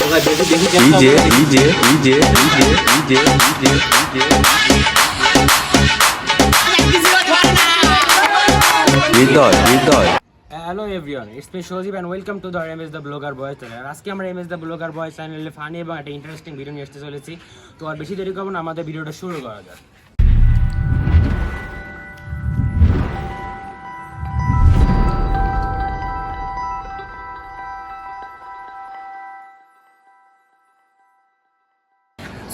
Hello everyone, it's me Shojib and welcome to the MS the Blogger Boy channel. আজকে আমরা MS the Blogger Boy চ্যানেলে funny এবং একটা interesting video নিয়ে আসতে চলেছি। তো আর বেশি দেরি করব না, আমাদের ভিডিওটা শুরু করা যাক।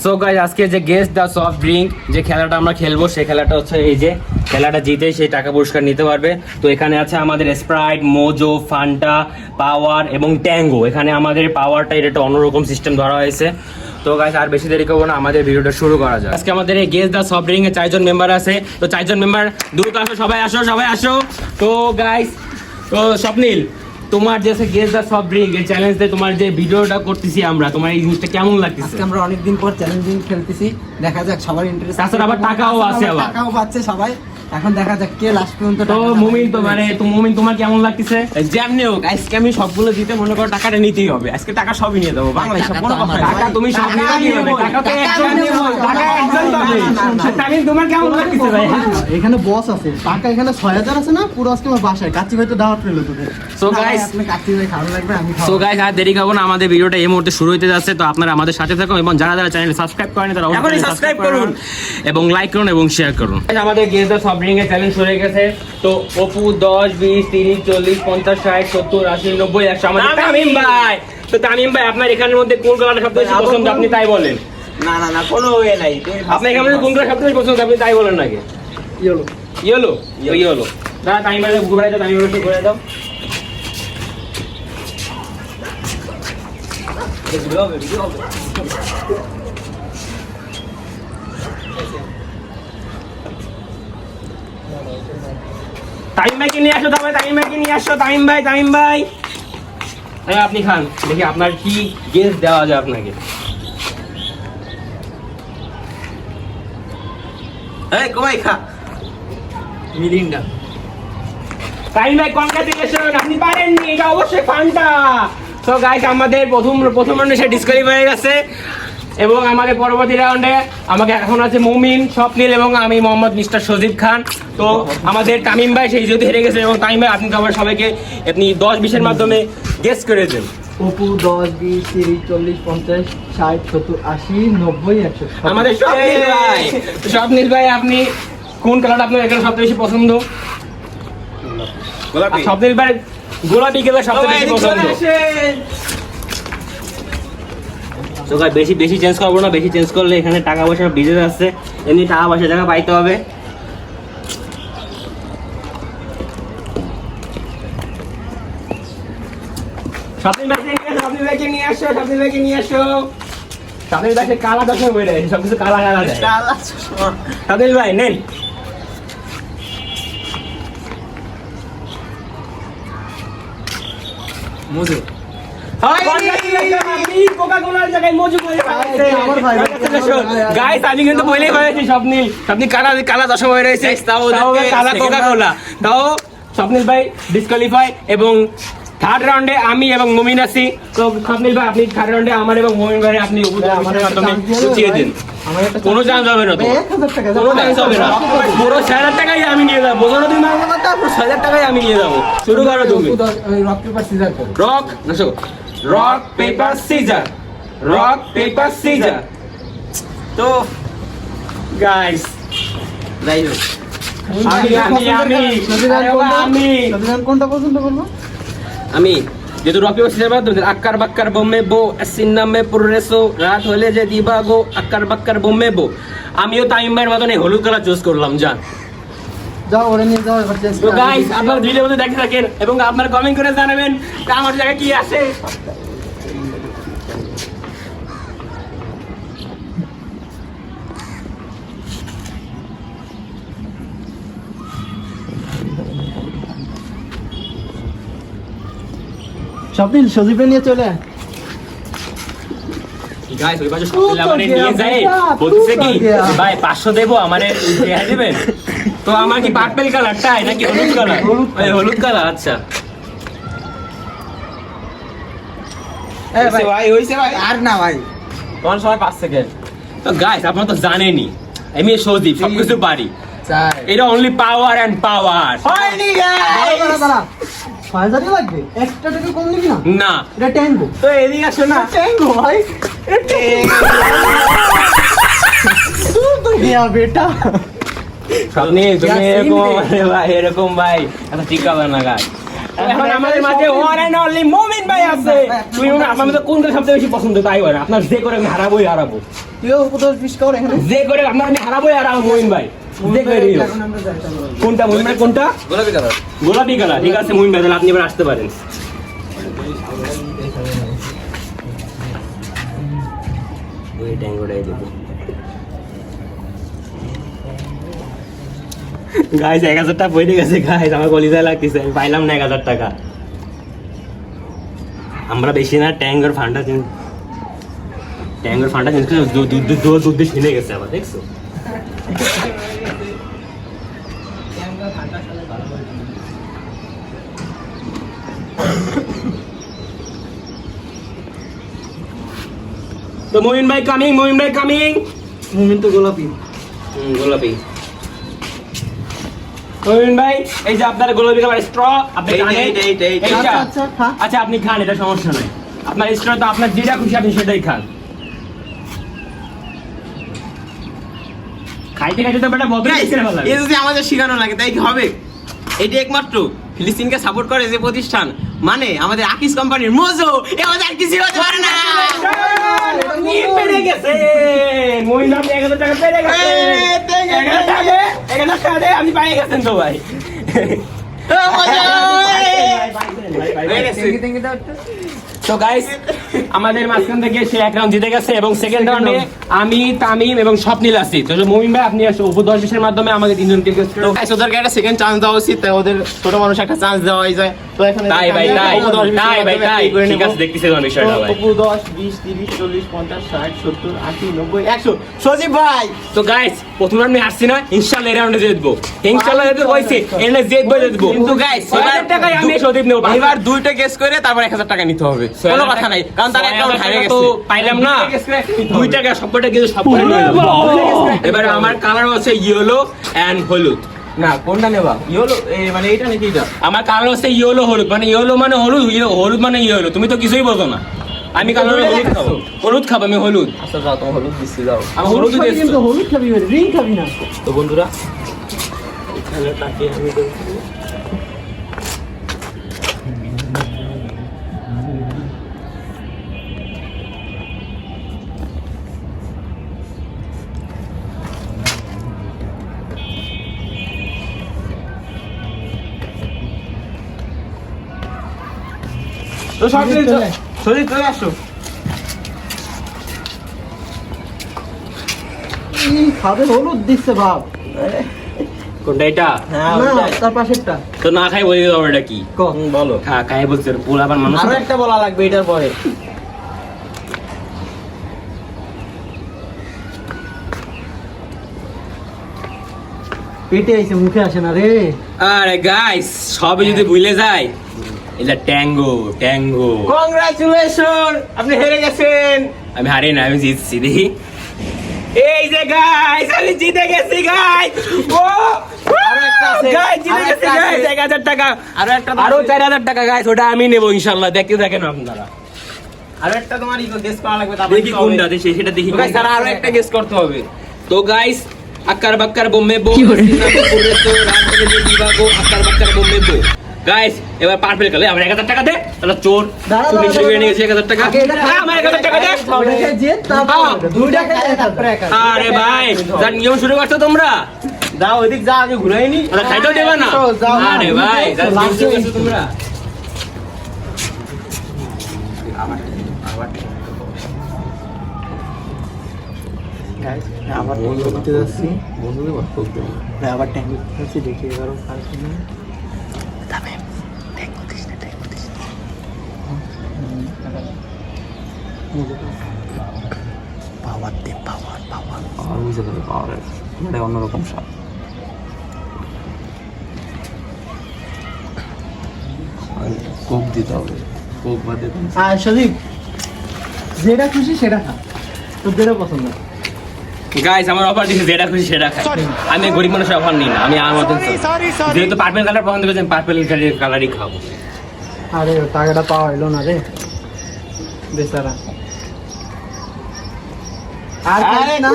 সো গাইস, আজকে যে গেস দ্য সফট ড্রিঙ্ক যে খেলাটা আমরা খেলবো, সেই খেলাটা হচ্ছে এই যে খেলাটা জিতে সেই টাকা পুরস্কার নিতে পারবে। তো এখানে আছে আমাদের স্প্রাইট, মোজো, ফান্টা, পাওয়ার এবং ট্যাঙ্গো। এখানে আমাদের পাওয়ারটা এটা একটা অন্যরকম সিস্টেম ধরা হয়েছে। তো গাইস আর বেশি দেরি করবো না, আমাদের ভিডিওটা শুরু করা যায়। আজকে আমাদের এই গেস দ্য সফট ড্রিঙ্ক এ 4 জন মেম্বার আছে। তো 4 জন মেম্বার দ্রুত আসো, সবাই আসো। তো গাইস, তো স্বপ্নিল, তোমার যে গেস দ্য সফট ড্রিঙ্ক এই চ্যালেঞ্জ দিয়ে তোমার যে ভিডিওটা করতেছি আমরা, তোমার এই জিনিসটা কেমন লাগতেছে? আজকে আমরা অনেকদিন পর চ্যালেঞ্জিং খেলতেছি, দেখা যাক সবার ইন্টারেস্ট। তাছাড়া আবার টাকাও আছে, আবার টাকাও পাচ্ছে সবাই। এখন দেখা যাক কে লাস্ট পর্যন্ত। তো মুমিন, তো মানে তো মুমিন তোমার কেমন লাগতেছে? যেমনি হোক আজকে আমি সবগুলো দিতে মনে করো টাকাটা নিতেই হবে। আজকে টাকা সবই নিয়ে দেবো। বাংলাদেশ সব কোনো কথা টাকা তুমি সব নিয়ে কি হবে? টাকা তো একজন নেব, টাকা একজন পাবে। তামিম তোমার কেমন লাগতেছে ভাই? এখানে বস আছে, টাকা এখানে 6000 আছে না, পুরো আজকে আমার বাসায় কাচ্চি ভাই তো দাওয়াত পেলো তোদের। সো গাইস, আপনি কাচ্চি ভাই খাওয়া লাগবে, আমি খাবো। সো গাইস আর দেরি করব না, আমাদের ভিডিওটা এই মুহূর্তে শুরু হতে যাচ্ছে। তো আপনারা আমাদের সাথে থাকুন এবং যারা যারা চ্যানেল সাবস্ক্রাইব করেন তারা এখনই সাবস্ক্রাইব করুন এবং লাইক করুন এবং শেয়ার করুন। আমাদের গেস দ্য সফট ড্রিঙ্ক এর চ্যালেঞ্জ শুরু হয়ে গেছে। তো অপু 10, 20, 30, 40, 50, 60, 70, 80, 90, 100 আমাদের তামিম ভাই। তো তামিম ভাই, আপনার এখানের মধ্যে কোন কালারটা সবথেকে বেশি পছন্দ আপনি তাই বলেন। না কোনো ওয়ে নাই। আপনার এখানে কোন কালার সবথেকে বেশি পছন্দ আপনি তাই বলেন নাকি? ইয়েলো। দাদা তামিম ভাই ঘুরে দাও, তামিম ভাই ঘুরে দাও। তামিম ভাইকে নিয়ে আসো, তামিম ভাই আপনি খান, দেখি আপনার কি গেস দেওয়া যায় আপনাকে। এই কমাই খা মিরিন্ডা। তামিম ভাই কংগ্রাচুলেশন, আপনি পারেননি, এটা অবশ্যই ফান্টা। তো গাইস আমাদের প্রথম রাউন্ডে সে ডিসকোয়ালিফাই হয়ে গেছে এবং আমাদের পরবর্তী রাউন্ডে আমাকে এখন আছে মুমিন, স্বপ্নিল এবং আমি মোহাম্মদ মিস্টার সজীব খান। তো আমাদের তামিম ভাই সেই যদি হেরে গেছে এবং তামিম ভাই আপনি তো আবার সবাইকে আপনি 10-20 এর মাধ্যমে গেস করে দেন। অপু 10, 20, 30, 40, 50, 60, 70, 80, 90, 100। আমাদের স্বপ্নিল ভাই আপনি কোন কালারটা আপনার এখানে সবচেয়ে বেশি পছন্দ? গোলাপি। স্বপ্নিল ভাই গোলাপি কালার সবচেয়ে বেশি পছন্দ। তো গাইস বেশি চেঞ্জ করবো না, বেশি চেঞ্জ করলে এখানে টাকা পয়সা ভিজে যাচ্ছে, এমনি টাকা পয়সা জায়গা পাইতে হবে। স্বপ্নিল ভাইকে নিয়ে আসো। স্বপ্নিল ভাই কালা দশম হয়ে রয়েছে, সবকিছু কালা যায়। স্বপ্নিল ভাই নেন। মোজো। গাইস আমি কিন্তু বলেই হয়েছি স্বপ্নিল কালা দশম হয়ে রয়েছে, কালা কোকা-কোলা। তাও স্বপ্নিল ভাই ডিসকোয়ালিফাই এবং থার্ড রাউন্ডে আমি এবং মুমিন আছি। তো স্বপ্নিল ভাই আপনি থার্ড রাউন্ডে আমার এবং মুমিন ভাই আপনি উপরের মাধ্যমে জিতিয়ে দিন। কোনো চান্স হবে না, তো কোনো চান্স হবে না। পুরো 6000 টাকাই আমি নিয়ে যাবো, বোঝানো তুমি আমার কথা, পুরো 6000 টাকাই আমি নিয়ে যাবো। শুরু করো তুমি। Rock paper scissor. তো গাইস যাই হোক আমি যেহেতু রক পেপার সিজার বাদ আক্কার বাক্কার বোমে বো সিন্নামে পুররেসো রাত হলে যে দিবা গো আক্কার বাক্কার বোমে বো। আমিও তামিম ভাইয়ের মতন এই হলুদ কালার চুজ করলাম। যাও ওরে নিয়ে যাও এবার চেঞ্জ তো গাইস আপনারা ভিডিওতে দেখতে থাকেন এবং আপনারা কমেন্ট করে জানাবেন আমার জায়গায় কি আছে। স্বপ্নিল সজীবে নিয়ে চলে গাইস ওই পাশে সব আমারে নিয়ে যায়, বলছে কি ভাই 500 দেবো আমারে দেয়া দিবেন। তো আমার কি পার্পল কালারটাই নাকি হলুদ কালার? হলুদ কালার। আচ্ছা ভাই হইছে ভাই আর না ভাই তোমার সময় 5 সেকেন্ড তো গাইস আপনারা তো জানেনই আমি সজীব সবকিছু পারি চাই এটা অনলি পাওয়ার এন্ড পাওয়ার হয়নি দাঁড়া 5000 লাগবে একটা টাকা কম নিবি না না এটা ট্যাঙ্গো তো এদিকে আসো না ট্যাঙ্গো ভাই তো গিয়া বেটা তুমি এরকম আরে ভাই এরকম ভাই আচ্ছা ঠিক হবে না গাইস এখন আমাদের মাঝে ওয়ান এন্ড অনলি মুমিন ভাই আছে তুমি আপনার মধ্যে কোনটা সবচেয়ে বেশি পছন্দ তাই বলেন আপনার যে করে আমি হারাবোই হারাবো তুইও 50 কর এখানে যে করে আপনার আমি হারাবোই হারাবো মুমিন ভাই যে করে এখন আমরা যাই চলো কোনটা মুমিন ভাই কোনটা গোলাপি কালার ঠিক আছে মুমিন ভাই তাহলে আপনি এবার আসতে পারেন ওই ট্যাঙ্গোটাই দেবো গাইস 1000 টাকা পড়ে গেছে গাইস আমার কলিজায় লাগতেছে আমি পাইলাম না 1000 টাকা আমরা বেশি না ট্যাঙ্গর ফান্ডা চেঞ্জ করে দুধ দিয়ে ছিনে গেছে আবার দেখছো তো মোমিন ভাই কামিং মুমিন তো গোলাপি গোলাপি মোমিন ভাই এই যে আপনার গোলাপি কালার স্ট্র আপনি খান এইটা। আচ্ছা খা আচ্ছা আপনি খান এটা সমস্যা নাই আপনার স্ট্র তো আপনার যেটা খুশি আপনি সেটাই খান খাইতে খাইতে তো বেটা বদলে গেছে না এই যদি আমাদের শিখানো লাগে তাই কি হবে এটি একমাত্র ফিলিস্তিনকে সাপোর্ট করে যে প্রতিষ্ঠান মানে আমাদের আকিস কোম্পানির মজো এ আমাদের আর কিছু হতে পারে না পেরে গেছে মোমিন আপনি 1000 টাকা পেরে গেছে 1000 টাকা আপনি পেয়ে গেছেন তো ভাই তো গাইস আমাদের মাঝখান থেকে সে এক রাউন্ড জিতে গেছে এবং সেকেন্ড রাউন্ডে আমি তামিম এবং স্বপ্নিল আছি তো মুমিন ভাই আপনি উপর 10-20 এর মাধ্যমে আমাকে তিনজনকে তো গাইস ওদেরকে একটা সেকেন্ড চান্স দেওয়া উচিত তাই ওদের ছোট মানুষ একটা চান্স দেওয়া হয়ে যায় তো এখানে তাই ভাই তাই ঠিক আছে দেখতেছি তোমার বিষয়টা ভাই অপু 10 20 30 40 50 60 70 80 90 100 সজীব ভাই তো গাইস প্রথম রাউন্ড আমি হারছি না ইনশাআল্লাহ এই রাউন্ডে জিতবো ইনশাআল্লাহ জিতবো কইছি এনে জিতবো কিন্তু গাইস এবার টাকায় আমি সদীপ নেব এবার দুইটা গেস করে তারপর 1000 টাকা নিতে হবে কোনো কথা নাই কারণ তার একটা হারিয়ে গেছে তো পাইলাম না 2 টাকা সবকটা কিন্তু সবকটা নিয়ে নেব। এবার আমার কালার হচ্ছে ইয়েলো এন্ড হলুদ না কোনটা নেবা ইয়েলো মানে এইটা নাকি এটা আমার কালার হচ্ছে ইয়েলো হলুদ মানে ইয়েলো মানে হলুদ হলুদ মানে ইয়েলো তুমি তো কিছুই বোঝো না আমি কালার হলুদ খাবো আমি হলুদ আচ্ছা যাও তোমার হলুদ দিচ্ছি যাও আমি হলুদ খাবি দিচ্ছি কিন্তু হলুদ খাবি রিং খাবি না তো বন্ধুরা এখানে তাকিয়ে আমি দেখছি তো সব সজীব চলে আসো খাবে হলুদ দিচ্ছে ভাব কোনটা এটা না তার পাশেরটা তো না খাই বলি দাও এটা কি ক বলো খাই বলছে পুরো আবার মানুষ আরো একটা বলা লাগবে এটার পরে পেটে আইছে মুখে আসে না রে আরে গাইস সবে যদি ভুলে যায় এটা ট্যাঙ্গো কংগ্রাচুলেশন আপনি হেরে গেছেন আমি হারি না আমি জিতছি দেখি এই যে গাইস আমি জিতে গেছি গাইস ও আরো একটা আছে গাইস জিতে গেছি গাইস 1000 টাকা আরো 4000 টাকা গাইস ওটা আমি নেব ইনশাআল্লাহ দেখতে দেখেন আপনারা আরো একটা তোমার ইগো গেস করা লাগবে তারপর দেখি কোনটা দেখি সেটা দেখি গাইস তারা আরো একটা গেস করতে হবে তো গাইস আক্কার বাক্কার বোমে বো আক্কার বাক্কার বোমে বো গাইস এবার পারফেক্ট করলে আমার 1000 টাকা দে তাহলে চোর দাঁড়া, তুমি দাঁড়া, নিয়ে নিয়েছি 1000 টাকা আগে এটা খা। আমার 1000 টাকা দে ওটাকে জিত তারপর দুইটা খাই তারপরে একা আরে ভাই যা নিয়ম শুরু করছো তোমরা যাও ওইদিক যা আগে ঘুরাই নি ওরা খাইতেও দেবে না যাও, আরে ভাই যা নিয়ম শুরু করছো তোমরা আবার বন্ধু দিতে যাচ্ছি আবার ট্যাঙ্ক দিতে দেখি এবারও পারছি না অন্যরকম স্বাদ কোক দিতে হবে কোক বাদে সজীব যেটা খুশি সেটা খা, তোর যেটা পছন্দ। গাইস আমার অফার দিচ্ছে যেটা খুশি সেটা খাই। আমি গরিব মানুষের অফার নিই না, আমি আমার মতন যেহেতু পার্পল কালার পছন্দ করেছি, পার্পল কালারই খাবো। আরে টাকাটা পাওয়া হইলো না রে বেচারা। আর খাইস না,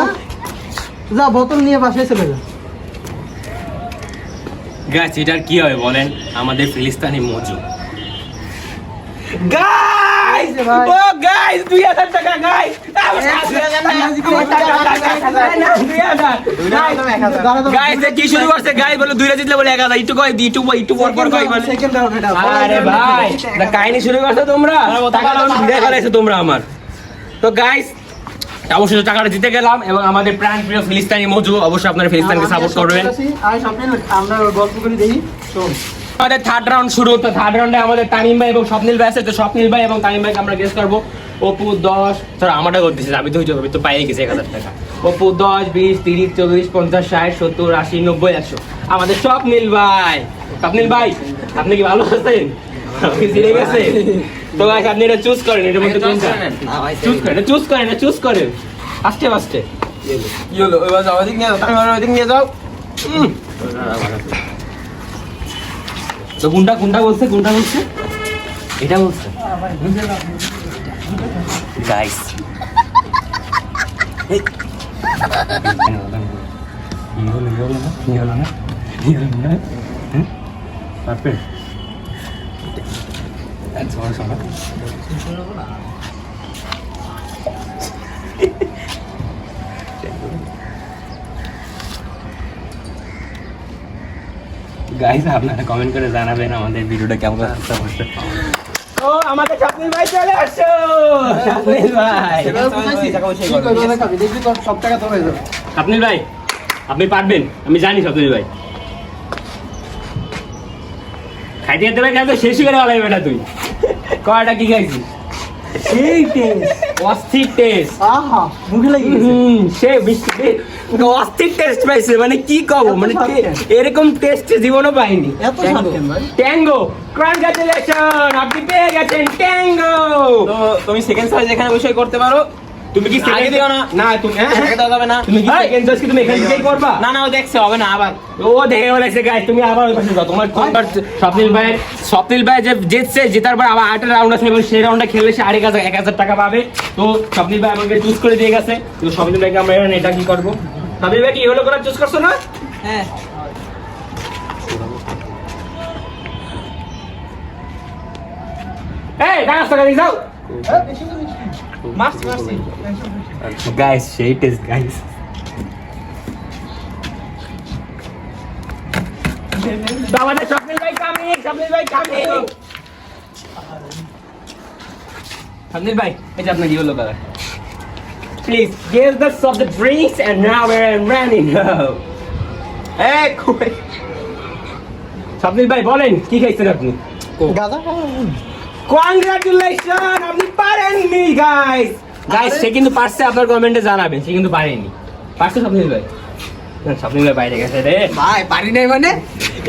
যা বোতল নিয়ে বাসায় চলে যা। গাইস এটার কি হবে বলেন, আমাদের ফিলিস্তিনি মজু। গাইস ভাই। ও গাইস 2000 টাকা গাইস। গাইস কি শুরু করছে গাইস, বলে 2 জিতলে বলে 1000, একটু কই দি একটু পর পর কই বলে। সেকেন্ড রাউন্ড এটা। আরে ভাই না কাহিনী শুরু করছো তোমরা, টাকা ভিড়ে ফেলাইছো তোমরা আমার। তো গাইস অবশ্যই টাকাটা জিতে গেলাম এবং আমাদের প্রাণ প্রিয় ফিলিস্তিনি মজু, অবশ্যই আপনারা ফিলিস্তিনকে সাপোর্ট করবেন। আর স্বপ্নে আমরা গল্প করে দেখি। শোন আমাদের থার্ড রাউন্ড শুরু, তো থার্ড রাউন্ডে আমাদের তামিম ভাই এবং স্বপ্নিল ভাই আছে। তো স্বপ্নিল ভাই এবং তামিম ভাইকে আমরা গেস করবো। অপু 10, স্যার আমারটা করতেছি, আমি তো পাই গেছি 1000 টাকা। অপু 10, 20, 30, 40, 50, 60, 70, 80, 90, 100। আমাদের স্বপ্নিল ভাই, স্বপ্নিল ভাই আপনি কি ভালো আছেন? আপনি জিতে গেছে তো গাইস, আপনি এটা চুজ করেন, এটার মধ্যে কোনটা চুজ করেন আস্তে আস্তে। ইয়েলো এবার যাও, ওদিক নিয়ে যাও, তামিম ভাই ওদিক নিয়ে যাও। তো কোনটা বলছে এটা বলছে গাইস। গাইস আপনারা কমেন্ট করে জানাবেন আমাদের ভিডিওটা কেমন লাগছে অবশ্যই। ও আমাদের স্বপ্নিল ভাই চলে আসো, স্বপ্নিল ভাই। খাবি দেখবি তোর সব টাকা তোর হয়ে যাবে। স্বপ্নিল ভাই আপনি পারবেন, আমি জানি স্বপ্নিল ভাই। খাইতে যেতে ভাই খাইতে শেষ করে বলাই বেটা তুই। কয়টা কি খাইছিস? সেই টেস্ট, অস্থির টেস্ট। আহা মুখে লেগে গেছে। সে মিষ্টি অস্থির টেস্ট পাইছে, মানে কি কব, মানে স্বাদ কেন? এরকম টেস্ট জীবনও পাইনি। এত স্বাদ কেন ভাই? ট্যাঙ্গো, কনগ্রাচুলেশন, আপনি পেয়ে গেছেন ট্যাঙ্গো। তো তুমি সেকেন্ড সাইজ এখানে বসে করতে পারো। তুমি কি আগে second- দিও না। না তুমি আগে দেওয়া যাবে না। তুমি কি এই, সেকেন্ড চয়েস কি তুমি এখান থেকেই করবা? না না ও দেখছে হবে না আবার। ও দেখে বলেছে গাইস তুমি আবার ওই পাশে যাও। তোমার স্বপ্নিল ভাই যে জিতছে, জেতার পর আবার 8 রাউন্ড আছে এবং সেই রাউন্ডে খেললে সে 1000 টাকা পাবে। তো স্বপ্নিল ভাই আমাকে চুজ করে দিয়ে গেছে। তো স্বপ্নিল ভাইকে আমরা এখন এটা কি করব? স্বপ্নিল ভাই কি হলো করে চুজ করছো না? হ্যাঁ এই টাকা টাকা দিয়ে যাও মারছি মারছি। গাইস, সেই টেস্ট গাইস। আমাদের স্বপ্নিল ভাই কামিং, স্বপ্নিল ভাই এই যে আপনার কি হলো colour? Please give the of the drinks and now we're running. এই কই স্বপ্নিল ভাই বলেন কি খাইছেন আপনি? গাঁজা কংগ্রাচুলেশন, আপনি পারেননি গাইস। গাইস সে কিন্তু পারছে, আপনার কমেন্টে জানাবেন সে কিন্তু পারেনি। পারছে স্বপ্নিল ভাই? না, স্বপ্নিল ভাই বাইরে গেছে রে। ভাই পারি নাই মানে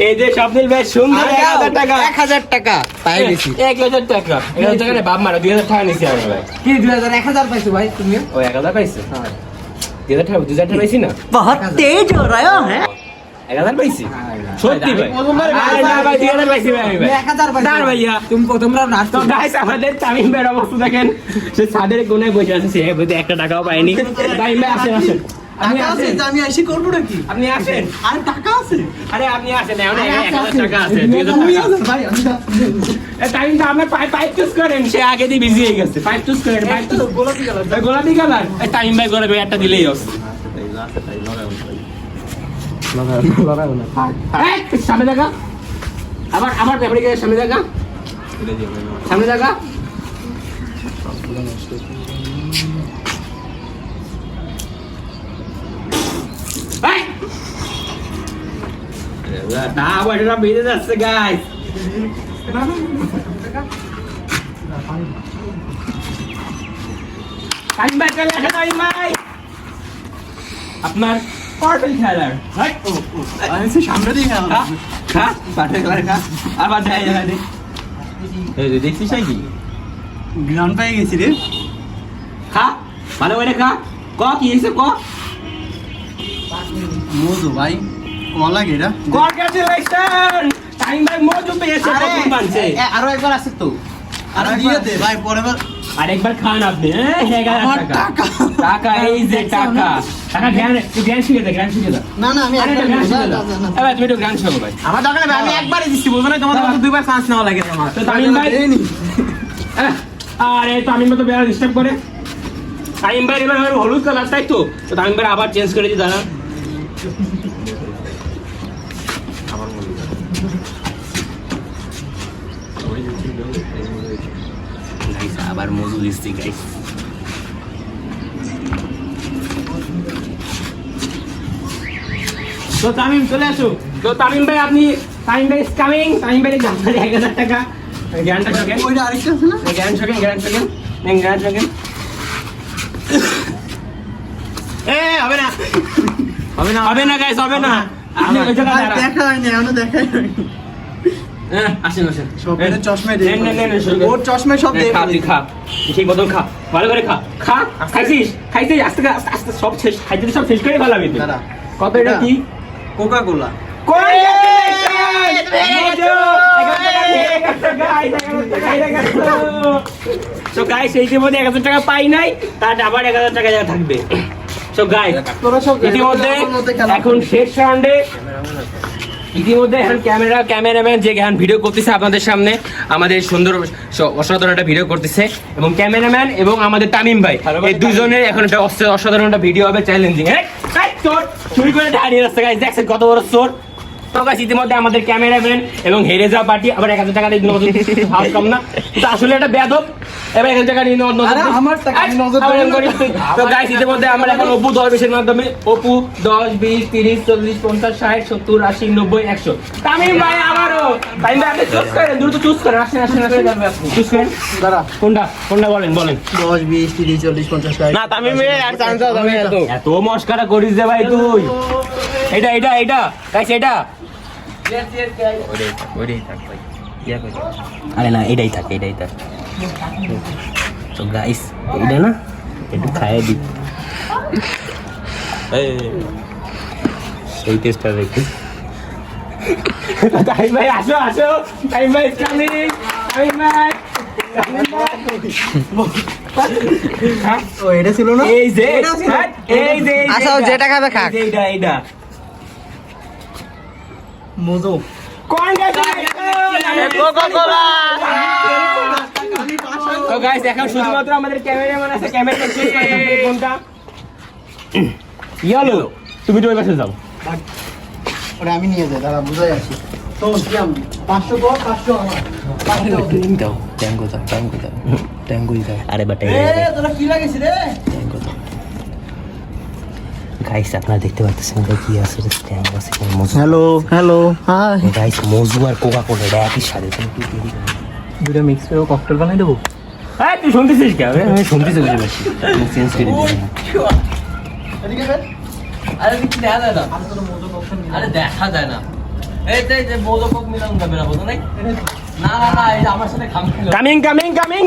এই যে স্বপ্নিল ভাই সুন্দর 1000 টাকা, 1000 টাকা পাই গেছি। 1000 টাকা, 1000 টাকা রে বাপ মারা 2000 টাকা নিছি আমি ভাই। কি 2000 1000 পাইছো ভাই তুমি? ও 1000 পাইছে? 2000 টাকা পাইছি না? बहुत तेज हो रहा है। 1000 পাইছি সত্যি ভাই? প্রথমবার আরে না ভাই 2000 পাইছি ভাই আমি ভাই। 1000 পাইছো। না ভাইয়া। তুমি প্রথম রাউন্ড তো গাইস আমাদের তামিম ভাইয়ের অবস্থা দেখেন, সে ছাদের কোনায় বসে আছে, সে বলতে 1 টাকাও পায়নি। তামিম ভাই আসেন আসেন, আপনি টাকা আছে আসেন, যে আমি এসে করব নাকি? আপনি আসেন। আর টাকা আছে? আরে আপনি আসেন, এখন আরে 1000 টাকা আছে, তুমি 2000 টাকা। আছেন ভাই আমি তামিম ভাই আপনার পাইপ চুজ করেন, সে আগে দিয়ে বিজি হয়ে গেছে। পাইপ চুজ করেন, পাইপ চুজ। গোলাপি কালার। গোলাপি কালার, তামিম ভাই করে একটা দিলেই হস। লড়াও না। সামনে দেখা, আবার ব্যাপারে গিয়ে সামনে দেখা, সামনে দেখা। তা আবার এটা বেঁধে যাচ্ছে গাইস। তামিম ভাই চলে আসে, তামিম ভাই আপনার পার্পল কালার। আমি সে সামনে দিয়ে গেলাম। হ্যাঁ পার্পল কালার খা, আবার যাই যাই। এই দেখছিস কি গ্রাউন্ড পেয়ে গেছি রে। খা ভালো করে খা ক কি হয়েছে ক মজু ভাই কেমন লাগে এটা কংগ্রাচুলেশন টাইম ভাই মজু পেয়েছে প্রথম বানছে আরো একবার আছে তো আরে দিয়ে দে ভাই পরে বার আরেকবার খান আপনি হ্যাঁ 1000 আমার টাকা টাকা। টাকা এই যে টাকা টাকা জ্ঞান শিখে দে জ্ঞান শিখে দে না না আমি আরে একবার জ্ঞান শিখে দে না, না, না। এবার তুমি একটু জ্ঞান শিখো ভাই আমার দরকার নেই ভাই, আমি একবারই দিচ্ছি বলবো না তোমাদের মতো দুইবার চান্স নেওয়া লাগে তোমার তো তামিম ভাই এই নি। আরে তামিম ভাই তো বেড়া ডিস্টার্ব করে তামিম ভাই এবার হলুদ কালার তাই তো তো তামিম ভাই আবার চেঞ্জ করে দিই দাদা গাইস আবার মজু দিচ্ছি গাইস তো তামিম চলে আসো তো তামিম ভাই আপনি তামিম ভাই ইজ কামিং তামিম ভাই জানতে 1000 টাকা জ্ঞানটা শোকেন ওইটা আরেকটা আছে না জ্ঞান শোকেন হবে না হবে না হবে না গাইস হবে না আপনি ওই জায়গায় ভাই, দাঁড়ান। দেখা হয়নি এখনো দেখাই হয়নি আসেন আসেন সবের চশমায় দিয়ে নেন, নেন, নেন, শুরু করুন। ওর চশমায় সব দিয়ে খা তুই খা ঠিক মতন খা ভালো করে খা খা খাইছিস খাইতে আস্তে আস্তে আস্তে সব শেষ খাইতে সব শেষ করে ফেলাবি তুই দাঁড়া। কত এটা কি কোকা কোলা So guys, এই ইতিমধ্যে 1000 টাকা পাই নাই তার আবার 1000 টাকা যা থাকবে সো গাইস তোরা সব ইতিমধ্যে আমার মধ্যে খেলা। এখন শেষ রাউন্ডে ইতিমধ্যে এখন ক্যামেরাম্যান যে এখন ভিডিও করতেছে আপনাদের সামনে আমাদের সুন্দর অসাধারণ একটা ভিডিও করতেছে এবং ক্যামেরাম্যান এবং আমাদের তামিম ভাই এই দুজনের এখন একটা অসাধারণ একটা ভিডিও হবে চ্যালেঞ্জিং হ্যাঁ চোর চুরি করে দাঁড়িয়ে রাস্তা গাইস দেখছেন কত বড় চোর তো গাইস ইতিমধ্যে আমাদের ক্যামেরাম্যান এবং হেরে যাওয়া পার্টি আবার 1000 টাকা দিয়ে নজর হাত কম না তো আসলে এটা বেয়াদব এবার 1000 টাকা নিয়ে নজর আরে আমার টাকা আমি নজর দেবো না। তো গাইস ইতিমধ্যে আমরা এখন অপু 10 এর মাধ্যমে অপু 10 20 30 40 50 60 70 80 90 100 তামিম ভাই আবারও তামিম ভাই আপনি চুজ করেন দ্রুত চুজ করেন আসেন চুজ করেন দাঁড়া কোনটা বলেন 10 20 30 40 50 60 না তামিম ভাই আর চান্স দাও তুমি এত মস্কারা করিস যে ভাই তুই এটা গাইস এটা আরে না এটাই থাক তো গাইস এটা না একটু খাইয়ে দি সেই টেস্টটা দেখি তাই ভাই আসো তাই ভাই কামিং তাই ভাই ও এটা ছিল না এই যে এটা ছিল। এই যে আচ্ছা, ও যেটা খাবে খাক। এইটা মজু কোকা-কোলা। তো গাইস এখন শুধুমাত্র আমাদের ক্যামেরাম্যান আছে ক্যামেরা চেক করে কোনটা ইয়েলো তুমি তো ওই পাশে যাও ওটা আমি নিয়ে যাই দাঁড়া বুঝাই আসি তো কি আমি 500 কর 500 আমার 500 দাও ট্যাঙ্গো দাও ট্যাঙ্গোই দাও আরে বাট এ তোরা কি লাগিস রে ট্যাঙ্গো দাও গাইস আপনারা দেখতে পাচ্ছেন এটা কি আছে ট্যাঙ্গো আছে মজু হ্যালো হাই গাইস মজু আর কোকা কোলা এটা একই সাথে তুমি একটু দেরি করো। দুটো মিক্স করে ককটেল বানাই দেবো হ্যাঁ তুই শুনতেছিস কি হবে আমি শুনতেছি বুঝে পাচ্ছি চেঞ্জ করে দিই এদিকে বে আরে কি দেখা যায় না আরে দেখা যায় না এই যে মোদক মিলান যাবে না বুঝো নাই না এই যে আমার সাথে খাম খেলো কামিং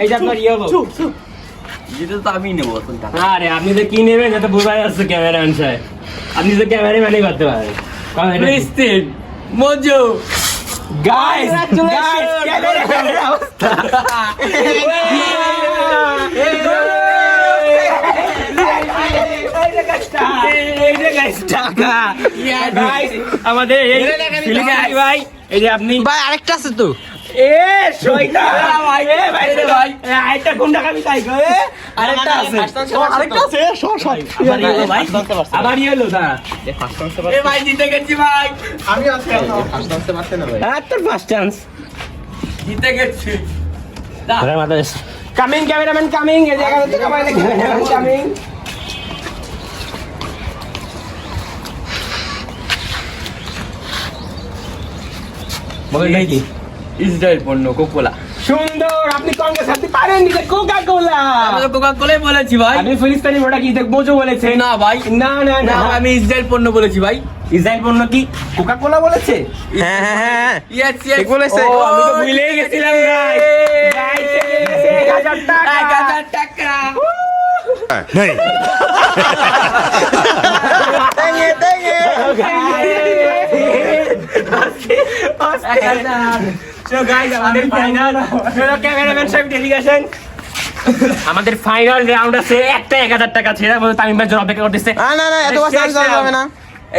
এই যে আপনার ইয়েলো যেটা তো আমি নেবো এখন টাকা আরে আপনি তো কি নেবেন এটা বোঝা যাচ্ছে ক্যামেরাম্যান সাহেব আপনি তো ক্যামেরাম্যানই করতে পারেন ক্রিস্টিন মজু গাইস আমাদের এই ফিলিপাইন ভাই এই যে আপনি ভাই আরেকটা আছে তো এ শয়তান ভাই এ ভাই রে ভাই আরেকটা গুন্ডা কামি তাই গো আরেকটা আছে আরেকটা আছে শর্ট আবার ইয়েলো ভাই আবার ইয়েলো দা এ ভাই জিতে গেছি ভাই আমি আছি ফার্স্ট ডান্সে পারতে না ভাই আর তোর ফার্স্ট চান্স জিতে গেছি ধরে মাথা কামিং ক্যামেরাম্যান কামিং এই জায়গা থেকে বাইরে ক্যামেরাম্যান কামিং বলেন কি ইসরায়েল পণ্য কোকোলা সুন্দর আপনি কংগ্রেস হাতে পারেন দিতে কোকা কোলা আমি তো কোকা কোলাই বলেছি ভাই আপনি ফিলিস্তিনি ওটা কি দেখবো বলেছে না ভাই না না না না আমি ইসরায়েল পণ্য বলেছি ভাই ইসরায়েল পণ্য কি কোকা কোলা বলেছে হ্যাঁ ইয়েস ঠিক বলেছে ও আমি তো ভুলেই গেছিলাম গাইস 1000 টাকা 1000 টাকা So guys, আমাদের ফাইনাল ক্যামেরাম্যান সাহেব ডেলিগেশন আমাদের ফাইনাল রাউন্ড আছে একটা 1000 টাকা ছেড়ে বলে তামিম ভাই জন্য অপেক্ষা করতেছে না এত চান্স হবে না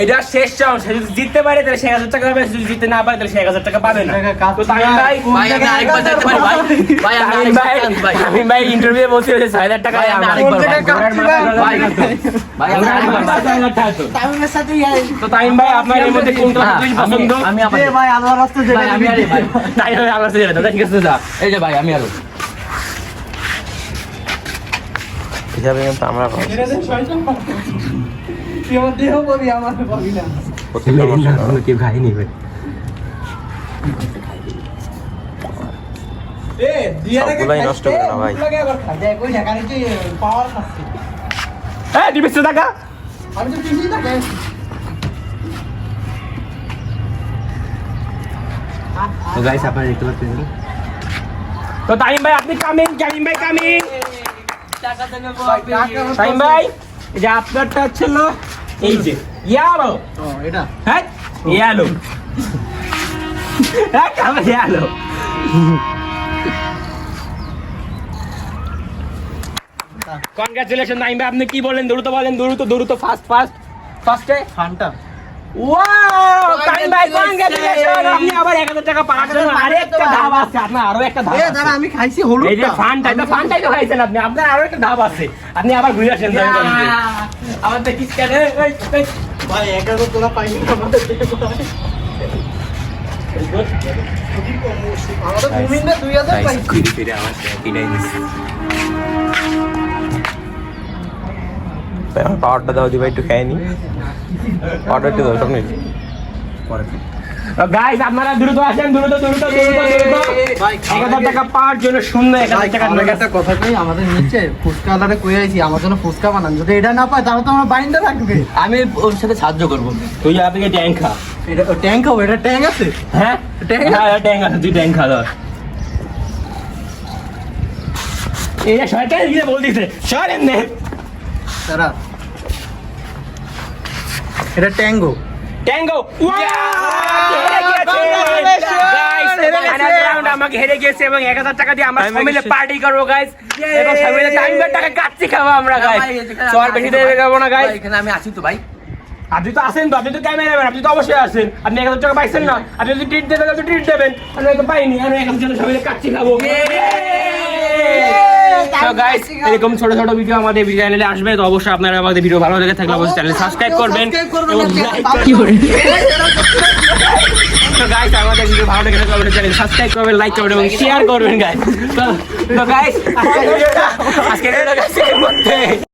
এটা শেষ রাউন্ড সে যদি জিততে পারে তাহলে সে 1000 টাকা পাবে যদি জিততে না পারে তাহলে সে 1000 টাকা পাবে না তো তামিম ভাই আমি আরেকবার যেতে পারি ভাই আমি আরেকবার চান্স ভাই তামিম ভাই ইন্টারভিউ বলছিল যে 6000 টাকা ভাই, আমি আরেকবার ভাই আমরা আরেকবার তামিমের সাথে তো তামিম ভাই আপনার এর মধ্যে কোনটা বেশি পছন্দ আমি আবার ভাই আল্লাহর রাস্তায় যেতে আমি আরে ভাই তাই ভাই আমার সাথে যেতে ঠিক আছে যা এই যে ভাই আমি আলো হিসাবে কিন্তু আমরা তুই আমার দেহ বলি আমার বলি না কেউ খাইনি ভাই এ দিয়া রেখে সবগুলাই নষ্ট করে না ভাই। লাগে আবার খা দেখ ওই ঢাকারে কি পাওয়ার খাচ্ছে হ্যাঁ দিবিস টাকা আমি তো টিভি থাকে তো গাইস আপনারা দেখতে পাচ্ছেন তো তামিম ভাই আপনি কামিং ভাই কামিং তামিম ভাই এই যে আপনারটা ছিল এই যে ইয়ালো ও এটা হ্যাঁ ইয়ালো হ্যাঁ কামে ইয়ালো কনগ্রাচুলেশন নাইম ভাই আপনি কি বলেন দ্রুত ফার্স্টে ফান্টা ওয়াও নাইম ভাই কনগ্রাচুলেশন আপনি আবার 1000 টাকা পাওয়ার জন্য আরেকটা ধাপ আছে আপনার আরো একটা ধাপ এ আছে। দাঁড়া আমি খাইছি এই যে হলুদটা ফানটাই তো খাইছেন আপনি আপনার আরো একটা ধাপ আছে আপনি আবার ঘুরে আসেন আমার তো কিস কেন ভাই 1000 টাকা পাইনি আমাদের থেকে আমাদের মুমিনরা 2000 পাইছি ঘুরে ফিরে আমার কিনাই দিচ্ছে পাওয়ারটা দাও দি ভাই একটু খাই নি পাওয়ারটা একটু দাও সব নেই গাইস আপনারা দ্রুত আসেন দ্রুত ভাই 1000 টাকা পাওয়ার জন্য শূন্য 1000 টাকা ভাই একটা কথা কই আমাদের নিচে ফুচকা আলারে কই আইছি আমার জন্য ফুচকা বানান যদি এটা না পায় তাহলে তো আমার বাইন্দা রাখবে আমি ওর সাথে সাহায্য করব তুই আপনি ট্যাঙ্ক খা এটা ট্যাঙ্ক হবে এটা ট্যাঙ্ক আছে হ্যাঁ ট্যাঙ্ক আছে তুই ট্যাঙ্ক খা ধর এটা শয়তান দিয়ে বলতিছে সরেন নে তারা এটা ট্যাঙ্গো ট্যাঙ্গো আমাকে হেরে গেছে এবং 1000 টাকা দিয়ে আমরা সবাই মিলে পার্টি করবো গাইস এবং সবাই মিলে টাইমের টাকা কাটছি খাবো আমরা গাইস সবার বেশি দেবে খাবো না গাইস এখানে আমি আছি তো ভাই আপনি তো আসেন তো আপনি তো ক্যামেরাম্যান আপনি তো অবশ্যই আসেন আপনি 1000 টাকা পাইছেন না আপনি যদি ট্রিট দেবেন তো ট্রিট দেবেন আমি তো পাইনি আমি 1000 টাকা সবাই মিলে কাটছি খাবো তো গাইস এরকম ছোট ছোট ভিডিও আমাদের চ্যানেলে আসবে তো অবশ্যই আপনারা আমাদের ভিডিও ভালো লেগে থাকলে অবশ্যই চ্যানেল সাবস্ক্রাইব করবেন এবং লাইক করবেন তো গাইস আমাদের ভিডিও ভালো লেগে থাকলে আমাদের চ্যানেল সাবস্ক্রাইব করবেন লাইক করবেন এবং শেয়ার করবেন গাইস তো গাইস আজকে ভিডিওটা আজকে ভিডিওটা শেয়ার করতে